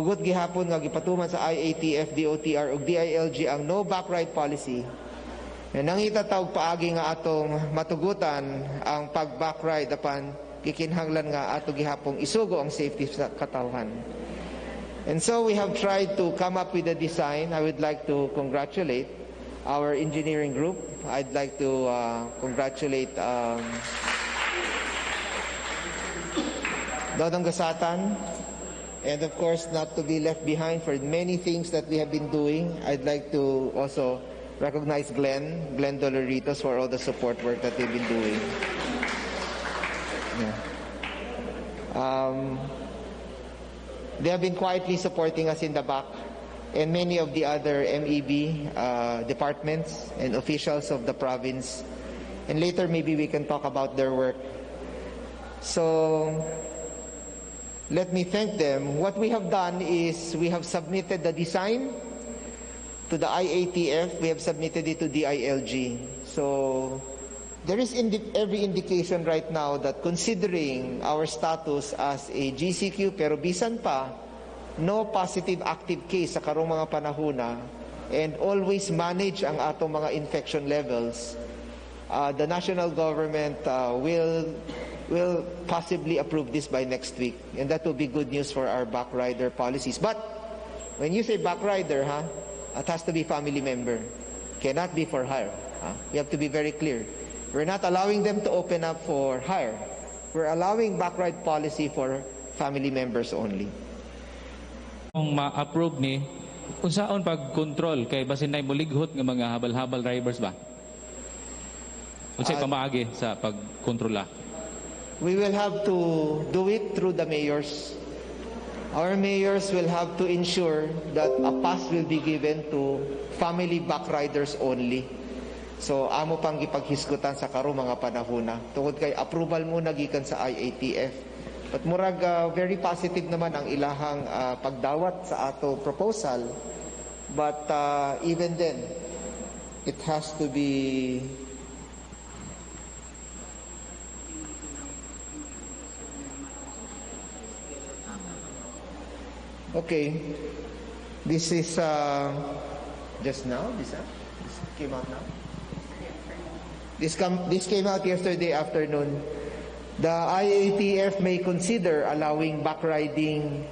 hugot gihapon nga gipatuman sa IATF, DOTR ug DILG ang no backride policy. Nangita tawag paagi nga atong matugutan ang pag-backride apan gikinahanglan nga ato gihapong isugo ang safety sa katawhan. And so we have tried to come up with a design. I would like to congratulate our engineering group. I'd like to congratulate Dodong Gasatan, and of course not to be left behind for many things that we have been doing. I'd like to also recognize Glenn Doloritos for all the support work that they've been doing. Yeah. They have been quietly supporting us in the back, and many of the other MEB departments and officials of the province. And later maybe we can talk about their work. So let me thank them. What we have done is we have submitted the design to the IATF. We have submitted it to DILG. So there is every indication right now that considering our status as a GCQ, pero bisan pa, no positive active case sa karong mga panahuna, and always manage ang atong mga infection levels, the national government will possibly approve this by next week, and that will be good news for our backrider policies. But when you say backrider, it has to be family member, cannot be for hire. You have to be very clear. We're not allowing them to open up for hire. We're allowing backride policy for family members only. Kung ma-approve ni, kung saan pag-control kay basin na mulighot ng mga habal-habal drivers ba? Kung sa'y pamaagi sa pag-kontrola? We will have to do it through the mayors. Our mayors will have to ensure that a pass will be given to family backriders only. So amo pang gipaghisgutan sa karo mga panahuna. Tungod kay approval muna gikan sa IATF. But murag very positive naman ang ilahang pagdawat sa ato proposal. But even then, it has to be okay. This is just now. This came out now. This came out yesterday afternoon. The IATF may consider allowing backriding.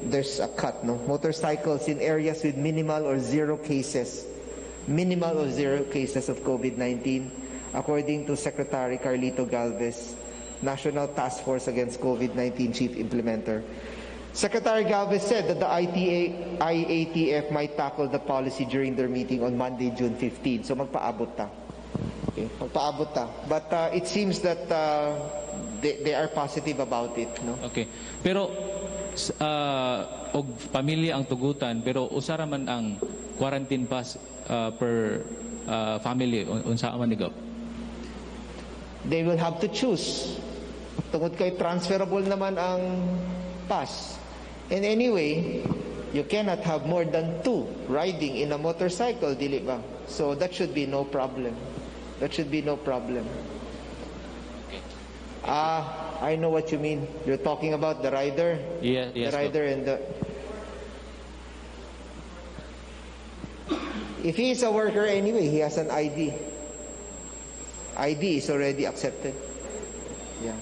There's a cut, no? Motorcycles in areas with minimal or zero cases of COVID-19, according to Secretary Carlito Galvez, National Task Force Against COVID-19 Chief Implementer. Secretary Galvez said that the IATF might tackle the policy during their meeting on Monday, June 15. So magpaabot ta. Okay, magpaabot ta. But it seems that they are positive about it, no? Okay. Pero og pamilya ang tugutan, pero usara man ang quarantine pass per family unsa man ni Gov? They will have to choose. Tungod kay transferable naman ang pass. And anyway, you cannot have more than 2 riding in a motorcycle, dili ba? So that should be no problem. That should be no problem. I know what you mean. You're talking about the rider? Yes, the rider and the... If he is a worker anyway, he has an ID. ID is already accepted. Yeah.